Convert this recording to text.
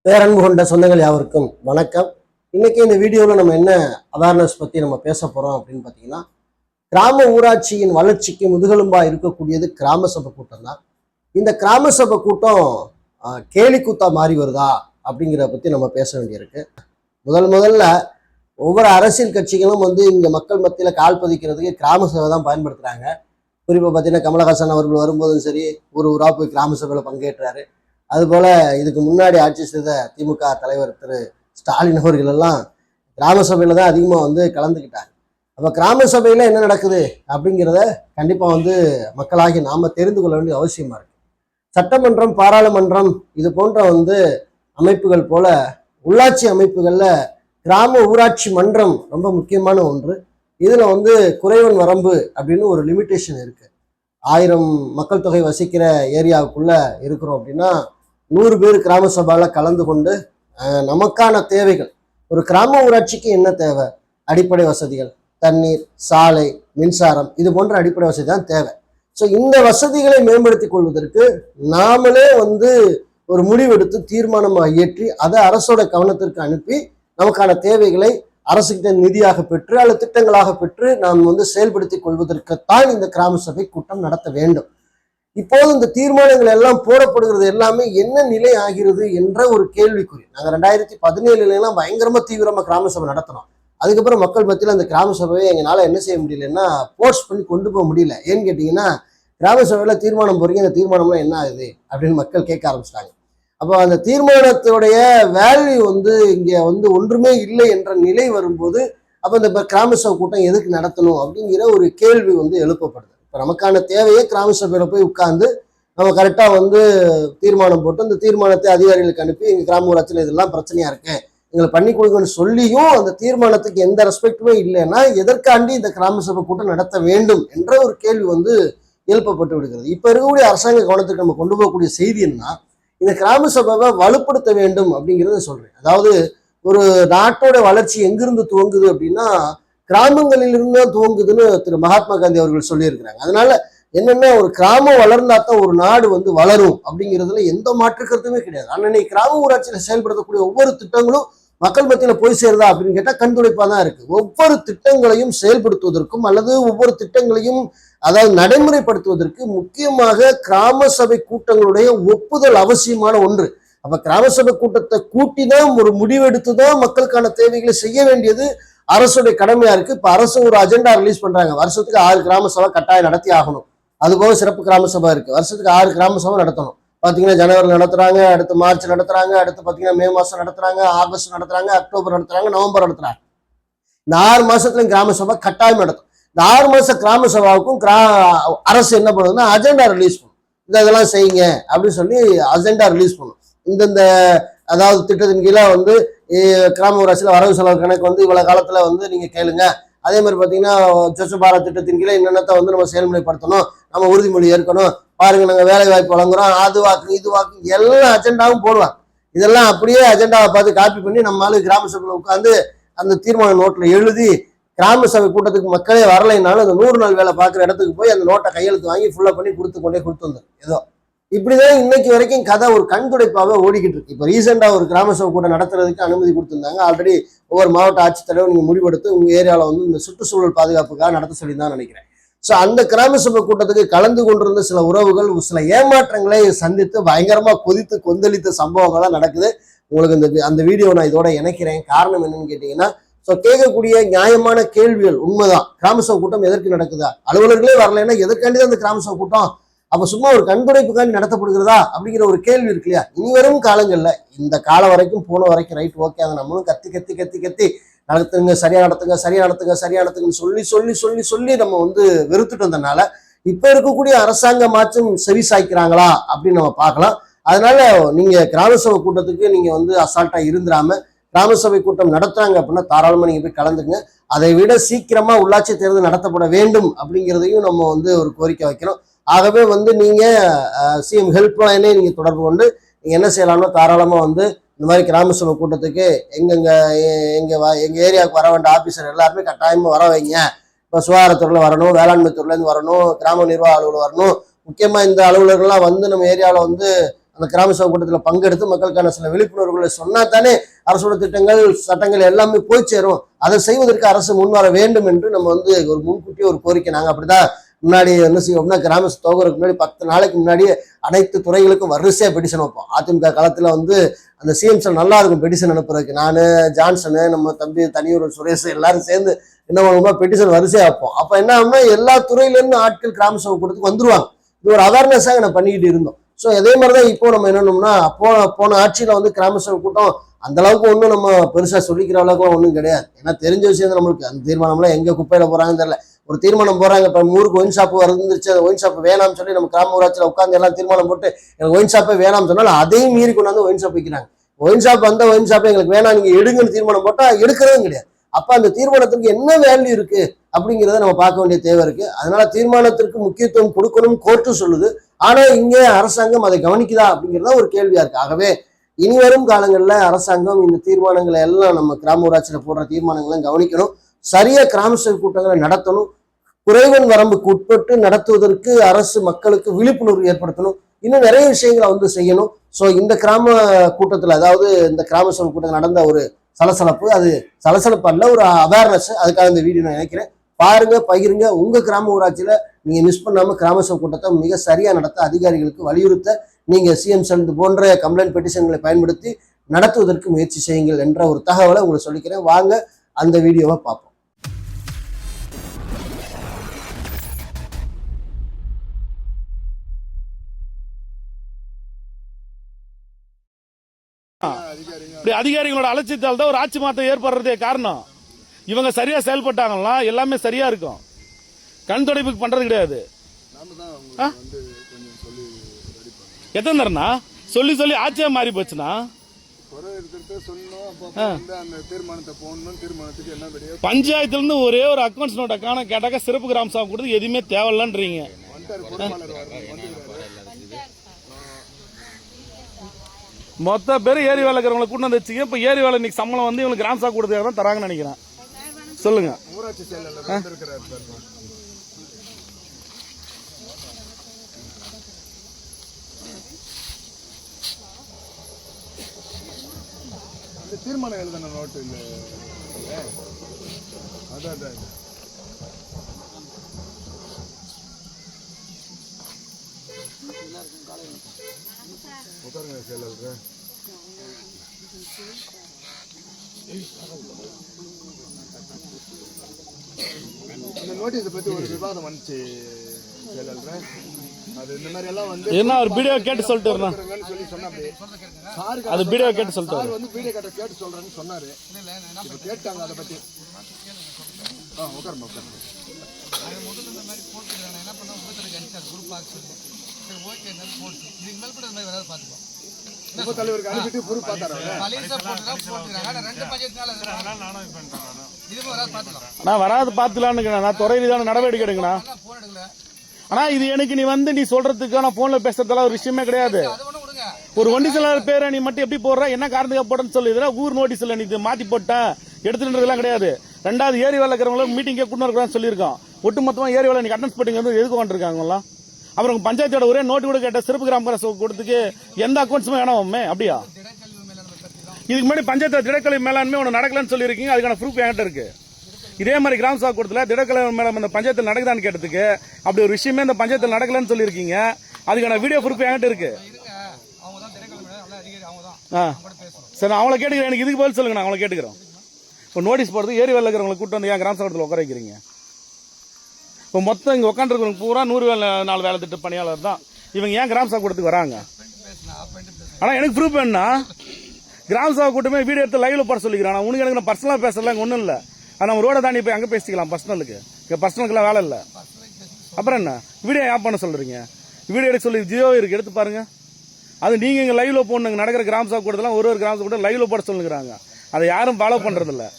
பேரன்பு கொண்ட சொந்தங்கள் யாவருக்கும் வணக்கம். இன்னைக்கு இந்த வீடியோவில் நம்ம என்ன அவேர்னஸ் பற்றி நம்ம பேச போகிறோம் அப்படின்னு பார்த்தீங்கன்னா, கிராம ஊராட்சியின் வளர்ச்சிக்கு முதுகெலும்பா இருக்கக்கூடியது கிராம சபை கூட்டம் தான். இந்த கிராம சபை கூட்டம் கேலி கூத்தா மாறி வருதா அப்படிங்கிறத பற்றி நம்ம பேச வேண்டியிருக்கு. முதல்ல ஒவ்வொரு அரசியல் கட்சிகளும் இங்கே மக்கள் மத்தியில் கால் பதிக்கிறதுக்கு கிராம சபை தான் பயன்படுத்துகிறாங்க. குறிப்பாக பார்த்தீங்கன்னா கமலஹாசன் அவர்கள் வரும்போதும் சரி ஊராக போய் கிராம சபையில் பங்கேற்றாரு. அதுபோல இதுக்கு முன்னாடி ஆட்சி செய்த திமுக தலைவர் திரு ஸ்டாலின் அவர்கள் எல்லாம் கிராம சபையில தான் அதிகமாக கலந்துக்கிட்டாங்க. அப்போ கிராம சபையில என்ன நடக்குது அப்படிங்கிறத கண்டிப்பாக மக்களாகி நாம தெரிந்து கொள்ள வேண்டிய அவசியமா இருக்கு. சட்டமன்றம், பாராளுமன்றம் இது போன்ற அமைப்புகள் போல உள்ளாட்சி அமைப்புகள்ல கிராம ஊராட்சி மன்றம் ரொம்ப முக்கியமான ஒன்று. இதுல குறைவன் வரம்பு அப்படின்னு ஒரு லிமிட்டேஷன் இருக்கு. 1000 மக்கள் தொகை வசிக்கிற ஏரியாவுக்குள்ள இருக்கிறோம் அப்படின்னா 100 பேர் கிராம சபால கலந்து கொண்டு நமக்கான தேவைகள், ஒரு கிராம ஊராட்சிக்கு என்ன தேவை, அடிப்படை வசதிகள், தண்ணீர், சாலை, மின்சாரம், இது போன்ற அடிப்படை வசதி தான் தேவை. ஸோ இந்த வசதிகளை மேம்படுத்திக் கொள்வதற்கு நாமளே ஒரு முடிவெடுத்து தீர்மானமாக இயற்றி அதை அரசோட கவனத்திற்கு அனுப்பி நமக்கான தேவைகளை அரசுகிட்ட நிதியாக பெற்று அல்லது திட்டங்களாக பெற்று நாம் செயல்படுத்திக் கொள்வதற்குத்தான் இந்த கிராம சபை கூட்டம் நடத்த வேண்டும். இப்போது இந்த தீர்மானங்கள் எல்லாம் போடப்படுகிறது எல்லாமே என்ன நிலை ஆகிறது என்ற ஒரு கேள்விக்குறி. நாங்கள் 2017 பயங்கரமா தீவிரமா கிராம சபை நடத்தினோம். அதுக்கப்புறம் மக்கள் மத்தியில் அந்த கிராம சபையை எங்களால் என்ன செய்ய முடியலன்னா போர்ஸ் பண்ணி கொண்டு போக முடியல. ஏன்னு கேட்டீங்கன்னா, கிராம சபையில தீர்மானம் போறீங்க, அந்த தீர்மானம்லாம் என்ன ஆகுது அப்படின்னு மக்கள் கேட்க ஆரம்பிச்சிட்டாங்க. அப்போ அந்த தீர்மானத்துடைய வேல்யூ இங்க ஒன்றுமே இல்லை என்ற நிலை வரும்போது அப்போ இந்த கிராம சபை கூட்டம் எதுக்கு நடத்தணும் அப்படிங்கிற ஒரு கேள்வி எழுப்பப்படுது. இப்போ நமக்கான தேவையை கிராம சபையில போய் உட்கார்ந்து நம்ம கரெக்டா தீர்மானம் போட்டு அந்த தீர்மானத்தை அதிகாரிகளுக்கு அனுப்பி எங்க கிராம ஊராட்சியில் இதெல்லாம் பிரச்சனையா இருக்கு, எங்களை பண்ணி கொடுங்கன்னு சொல்லியும் அந்த தீர்மானத்துக்கு எந்த ரெஸ்பெக்டுமே இல்லைன்னா எதற்காண்டி இந்த கிராம சபை கூட்டம் நடத்த வேண்டும் என்ற ஒரு கேள்வி எழுப்பப்பட்டு விடுகிறது. இப்ப இருக்கக்கூடிய அரசாங்க கவனத்துக்கு நம்ம கொண்டு போகக்கூடிய செய்தி என்ன, இந்த கிராம சபையை வலுப்படுத்த வேண்டும் அப்படிங்கிறத சொல்றேன். அதாவது ஒரு நாட்டோட வளர்ச்சி எங்கிருந்து துவங்குது அப்படின்னா கிராமங்களிலிருந்து தான் துவங்குதுன்னு திரு மகாத்மா காந்தி அவர்கள் சொல்லியிருக்கிறாங்க. அதனால என்னன்னா, ஒரு கிராமம் வளர்ந்தாத்தான் ஒரு நாடு வளரும் அப்படிங்கிறதுல எந்த மாற்று கருத்துமே கிடையாது. ஆனா இன்னைக்கு கிராம ஊராட்சியில செயல்படுத்தக்கூடிய ஒவ்வொரு திட்டங்களும் மக்கள் மத்தியில போய் சேருதா அப்படின்னு கேட்டா கண்துடைப்பா தான் இருக்கு. ஒவ்வொரு திட்டங்களையும் செயல்படுத்துவதற்கும் அல்லது ஒவ்வொரு திட்டங்களையும் அதாவது நடைமுறைப்படுத்துவதற்கு முக்கியமாக கிராம சபை கூட்டங்களுடைய ஒப்புதல் அவசியமான ஒன்று. அப்ப கிராம சபை கூட்டத்தை கூட்டிதான் ஒரு முடிவெடுத்துதான் மக்களுக்கான தேவைகளை செய்ய வேண்டியது அரசுடைய கடமையா இருக்கு. இப்ப அரசு ஒரு அஜெண்டா ரிலீஸ் பண்றாங்க, வருஷத்துக்கு 6 கிராம சபை கட்டாயம் நடத்தி ஆகணும். அதுபோக சிறப்பு கிராம சபை இருக்கு, வருஷத்துக்கு 6 கிராம சபை நடத்தணும். பாத்தீங்கன்னா ஜனவரி நடத்துறாங்க, அடுத்து மார்ச் நடத்துறாங்க, அடுத்து பாத்தீங்கன்னா மே மாசம் நடத்துறாங்க, ஆகஸ்ட் நடத்துறாங்க, அக்டோபர் நடத்துறாங்க, நவம்பர் நடத்துறாங்க. இந்த 6 மாசத்துலயும் கிராம சபை கட்டாயம் நடத்தும். இந்த 6 மாச கிராம சபாவுக்கும் அரசு என்ன பண்ணுதுன்னா அஜெண்டா ரிலீஸ் பண்ணும். இதெல்லாம் செய்யுங்க அப்படின்னு சொல்லி அஜெண்டா ரிலீஸ் பண்ணும். இந்த அதாவது திட்டத்தின் கீழே கிராம ஊராட்சியில் வரவு செலவு கணக்கு இவ்வளவு காலத்துல நீங்க கேளுங்க. அதே மாதிரி பாத்தீங்கன்னா ஸ்வச் பாரத் திட்டத்தின் கீழே என்னென்னத்தை நம்ம செயல்முறைப்படுத்தணும், நம்ம உறுதிமொழி ஏற்கணும், பாருங்க நாங்க வேலை வாய்ப்பு வழங்குறோம், அது வாக்கு இது வாக்கு எல்லா அஜெண்டாவும் போடுவாங்க. இதெல்லாம் அப்படியே அஜெண்டாவை பார்த்து காப்பி பண்ணி நம்மளால கிராம சபையில் உட்காந்து அந்த தீர்மான நோட்ல எழுதி கிராம சபை கூட்டத்துக்கு மக்களே வரலைன்னாலும் அந்த 100 நாள் வேலை பார்க்குற இடத்துக்கு போய் அந்த நோட்டை கையெழுத்து வாங்கி ஃபுல்லா பண்ணி கொடுத்து வந்துடும். ஏதோ இப்படிதான் இன்னைக்கு வரைக்கும் கதை ஒரு கண்துடைப்பாக ஓடிக்கிட்டு இருக்கு. இப்போ ரீசெண்டா ஒரு கிராம சபை கூட்டம் நடத்துறதுக்கு அனுமதி கொடுத்திருந்தாங்க. ஆல்ரெடி ஒவ்வொரு மாவட்ட ஆட்சித்தலைவர் நீங்க முடிவெடுத்து உங்க ஏரியாவில் இந்த சுற்றுச்சூழல் பாதுகாப்புக்காக நடத்த சொல்லி தான் நினைக்கிறேன். ஸோ அந்த கிராம சபை கூட்டத்துக்கு கலந்து கொண்டிருந்த சில உறவுகள் சில ஏமாற்றங்களை சந்தித்து பயங்கரமா கொதித்து கொந்தளித்த சம்பவங்கள்லாம் நடக்குது. உங்களுக்கு அந்த வீடியோ நான் இதோட இணைக்கிறேன். காரணம் என்னன்னு கேட்டீங்கன்னா, ஸோ கேட்கக்கூடிய நியாயமான கேள்விகள் உண்மைதான். கிராம சபை கூட்டம் எதற்கு நடக்குதா, அலுவலர்களே வரலைன்னா எதற்காண்டிதான் அந்த கிராம சபை கூட்டம், அப்ப சும்மா ஒரு கண்துடைப்புக்காண்டி நடத்தப்படுகிறதா அப்படிங்கிற ஒரு கேள்வி இருக்கு இல்லையா. இனி வரும் காலங்கள்ல இந்த காலம் வரைக்கும் போன வரைக்கும் ரைட் ஓகே, அதை நம்மளும் கத்தி கத்தி கத்தி கத்தி நடத்துங்க, சரியா நடத்துங்க, சரியா நடத்துங்க, சரியா நடத்துங்கன்னு சொல்லி சொல்லி சொல்லி சொல்லி நம்ம வெறுத்துட்டு வந்தனால இப்ப இருக்கக்கூடிய அரசாங்கமாச்சும் செவி சாய்க்கிறாங்களா அப்படின்னு நம்ம பார்க்கலாம். அதனால நீங்க கிராம சபை கூட்டத்துக்கு நீங்க அசால்ட்டா இருந்துராம கிராம சபை கூட்டம் நடத்துறாங்க அப்படின்னா தாராளமா நீங்க போய் கலந்துங்க. அதை விட சீக்கிரமா உள்ளாட்சி தேர்தல் நடத்தப்பட வேண்டும் அப்படிங்கிறதையும் நம்ம ஒரு கோரிக்கை வைக்கிறோம். ஆகவே நீங்க சிஎம் ஹெல்ப்லைனே நீங்க தொடர்பு கொண்டு நீங்க என்ன செய்யலாம்னா தாராளமா இந்த மாதிரி கிராம சபை கூட்டத்துக்கு எங்க ஏரியாவுக்கு வர வேண்டிய ஆபீசர் எல்லாருமே கட்டாயமா வர வைங்க. இப்போ சுகாதாரத்துறையில வரணும், வேளாண்மை துறையில இருந்து வரணும், கிராம நிர்வாக அலுவலர் வரணும். முக்கியமா இந்த அலுவலர்கள்லாம் நம்ம ஏரியாவில் அந்த கிராம சபை கூட்டத்தில் பங்கெடுத்து மக்களுக்கான சில விழிப்புணர்வுகளை சொன்னா தானே அரசோட திட்டங்கள் சட்டங்கள் எல்லாமே போய் சேரும். அதை செய்வதற்கு அரசு முன்வர வேண்டும் என்று நம்ம வந்து ஒரு முன்கூட்டியே ஒரு கோரிக்கை. நாங்கள் அப்படிதான் முன்னாடி என்ன செய்வோம்னா, கிராம தோகருக்கு முன்னாடி 10 நாளைக்கு முன்னாடியே அனைத்து துறைகளுக்கும் வரிசையா பெட்டிஷன் வைப்போம். அதிமுக காலத்துல வந்து அந்த சிஎம்சல் நல்லா இருக்கும் பெட்டிஷன் அனுப்புறதுக்கு. நான், ஜான்சனு, நம்ம தம்பி தனியூர் சுரேஷ் எல்லாரும் சேர்ந்து என்ன பண்ணுவோம்னா பெட்டிஷன் வரிசையா வைப்போம். அப்ப என்ன ஆகும்னா எல்லா துறையில இருந்து ஆட்கள் கிராம சபை கூட்டத்துக்கு வந்துருவாங்க. இது ஒரு அவேர்னஸாக நம்ம பண்ணிக்கிட்டு இருந்தோம். ஸோ அதே மாதிரிதான் இப்போ நம்ம என்னன்னோம்னா, போன ஆட்சியில வந்து கிராம சபை கூட்டம் அந்த அளவுக்கு ஒன்றும் நம்ம பெருசா சொல்லிக்கிற அளவுக்கு ஒன்றும் கிடையாது. ஏன்னா தெரிஞ்ச விஷயம் தான் நம்மளுக்கு. அந்த தீர்மானம்லாம் எங்க குப்பையில போறாங்கன்னு தெரியல. ஒரு தீர்மானம் போறாங்க, இப்போ ஊருக்கு ஒயின் ஷாப் வந்துருச்சு, அந்த ஒயின் ஷாப் வேணாம்னு சொல்லி நம்ம கிராம ஊராட்சியில் உட்காந்து எல்லாம் தீர்மானம் போட்டு எனக்கு ஒயின் ஷாப்பே வேணாம்னு சொன்னாலும் அதையும் மீறி கொண்டாந்து ஒயின் ஷாப் வைக்கிறாங்க. ஒயின் ஷாப் வந்த ஒயின் ஷாப்பை எங்களுக்கு வேணாம் நீங்க எடுங்கன்னு தீர்மானம் போட்டா எடுக்கிறதும் கிடையாது. அப்ப அந்த தீர்மானத்துக்கு என்ன வேல்யூ இருக்கு அப்படிங்கிறத நம்ம பார்க்க வேண்டிய தேவை இருக்கு. அதனால தீர்மானத்திற்கு முக்கியத்துவம் கொடுக்கணும் கோர்ட்டு சொல்லுது. ஆனா இங்கே அரசாங்கம் அதை கவனிக்குதா அப்படிங்கிறத ஒரு கேள்வியா இருக்கு. ஆகவே இனி வரும் காலங்களில் அரசாங்கம் இந்த தீர்மானங்களை எல்லாம் நம்ம கிராம ஊராட்சியில போடுற தீர்மானங்களை கவனிக்கணும். சரியா கிராம சபை கூட்டங்களை நடத்தணும். குறைவன் வரம்புக்கு உட்பட்டு நடத்துவதற்கு அரசு மக்களுக்கு விழிப்புணர்வு ஏற்படுத்தணும். இன்னும் நிறைய விஷயங்களை வந்து செய்யணும். ஸோ இந்த கிராம கூட்டத்தில், அதாவது இந்த கிராம சபை கூட்டத்தில் நடந்த ஒரு சலசலப்பு, அது சலசலப்பு அல்ல, ஒரு அவேர்னஸ். அதுக்காக இந்த வீடியோ நான் நினைக்கிறேன். பாருங்க, பகிருங்க. உங்க கிராம ஊராட்சியில நீங்க மிஸ் பண்ணாம கிராம சபை கூட்டத்தை மிக சரியா நடத்த அதிகாரிகளுக்கு வலியுறுத்த நீங்க சிஎம்சல் போன்ற கம்ப்ளைண்ட் பெட்டிஷன்களை பயன்படுத்தி நடத்துவதற்கு முயற்சி செய்யுங்கள் என்ற ஒரு தகவலை உங்களுக்கு சொல்லிக்கிறேன். வாங்க அந்த வீடியோவை பார்ப்போம். அதிகாரிகளோட அலட்சியத்தால் தான் ஒரு ஆட்சி மாற்றம் ஏற்படுறதே காரணம். இவங்க சரியா செயல்பட்டாங்கன்னா எல்லாமே சரியா இருக்கும். கண் துடைப்புக்கு பண்றது கிடையாது. எத்தனை நேரம்னா சொல்லி சொல்லி ஆட்சியா மாறி போச்சுன்னா பஞ்சாயத்துல இருந்து ஒரே ஒரு அக்கௌண்ட்ஸ் நோட்டை காண கேட்டாக்க சிறப்பு கிராம சபை கொடுத்து எதுவுமே தேவையில்லன்றீங்க. மொத்த பேர் ஏரி வேலை இருக்கிறவங்களை கூட்டு வந்து வச்சுக்க. இப்ப ஏரி வேலை இன்னைக்கு சம்பளம் வந்து இவங்களுக்கு கிராம சபை கொடுத்ததுக்கு தான் தராங்கன்னு நினைக்கிறேன். சொல்லுங்க. தீர்மானம் எழுதின நோட்டு இல்ல, அதான் உட்காருங்க செயலர். இந்த நோட்டீஸை பத்தி ஒரு விவாதம் வந்துச்சு செயலர். அது இந்த மாதிரி எல்லாம் வந்து என்ன ஒரு வீடியோ கேட்டு சொல்லிட்டு சொல்லி சொன்னாரு. அது வீடியோ கேட்டு சொல்லிட்டு வந்து வீடியோ கேட்டு சொல்றேன்னு சொன்னாரு. இப்ப கேட்டாங்க அதை பத்தி. உட்காருங்க உட்காருங்க. தலைவருக்கு அனுப்பிட்டு பொறுப்பு பார்த்தாரு. நான் வராது பாத்துலான்னு நான் துறை ரீதியான நடவடிக்கை எடுங்கண்ணா. ஆனா இது எனக்கு நீ சொல்றதுக்கு நான் போன்ல பேசுறதுல ஒரு விஷயமே கிடையாது. ஒரு ஒண்டி சில பேரை நீ மட்டும் எப்படி போடுற, என்ன காரணத்துக்கு போட்டேன்னு சொல்லி ஊர் நோட்டீஸ்ல நீ மாத்தி போட்ட எடுத்துன்றதுலாம் கிடையாது. ரெண்டாவது ஏரி வேலை இருக்கிறவங்களும் மீட்டிங்கே கூட்டு இருக்கிறான்னு சொல்லியிருக்கோம். ஒட்டுமொத்தமா ஏரி வேலை நீங்க அட்டன்ஸ் போட்டிங்க வந்து எதுக்கு வந்துருக்காங்களா? அப்புறம் பஞ்சாயத்தோட ஒரே நோட்டு கூட கேட்ட சிறப்பு கிராம கொடுத்துக்கு எந்த அக்கௌண்ட்ஸுமே வேணாமே அப்படியா? இதுக்கு முன்னாடி பஞ்சாயத்து திடக்கல்வி மேலாண்மை ஒன்று நடக்கலன்னு சொல்லியிருக்கீங்க. அதுக்கான ப்ரூஃப் என்கிட்ட இருக்கு. இதே மாதிரி கிராம சபை கூட்டத்தில் திடக்கல்வி மேலாண்மை இந்த பஞ்சாயத்தில் நடக்குதான்னு கேட்டதுக்கு அப்படி ஒரு விஷயமே இந்த பஞ்சாயத்தில் நடக்கலன்னு சொல்லியிருக்கீங்க. அதுக்கான வீடியோ ப்ரூஃப் என்கிட்ட இருக்கு. சரி, நான் அவங்கள கேட்டுக்கிறேன். எனக்கு இதுக்கு பதில் சொல்லுங்க. நான் அவங்கள கேட்டுக்கிறோம். இப்போ நோட்டீஸ் போடுறது ஏரி வேலை இருக்கிறவங்களை கூட்டு வந்து ஏன் கிராம சபை உட்கார வைக்கிறீங்க? இப்போ மொத்தம் இங்கே உட்காந்துருக்கிறவங்க பூரா 100 வேலை திட்ட பணியாளர் தான். இவங்க ஏன் கிராம சபை கூட்டத்துக்கு வராங்க? ஆனால் எனக்கு ப்ரூஃப் வேணும்னா கிராம சபை கூட்டமே வீடியோ எடுத்து லைவ்ல போட சொல்லிக்கிறேன். உனக்கு எனக்கு நான் பர்சனலாக பேசலாம் ஒன்றும் இல்லை. நம்ம ரோட தாண்டி போய் அங்கே பேசிக்கலாம். பர்சனலுக்கு பர்சனலுக்குலாம் வேலை இல்லை. அப்புறம் என்ன வீடியோ ஆப் பண்ண சொல்றீங்க? வீடியோ எடுக்க சொல்லி ஜியோ இருக்கு, எடுத்து பாருங்க. அது நீங்க இங்க லைவ்ல போடணுங்க. நடக்கிற கிராம சபை கூட்டத்தெல்லாம் ஒரு கிராம சபை கூட லைவ்ல போட சொல்லுங்கிறாங்க. அதை யாரும் ஃபாலோ பண்றது இல்லை.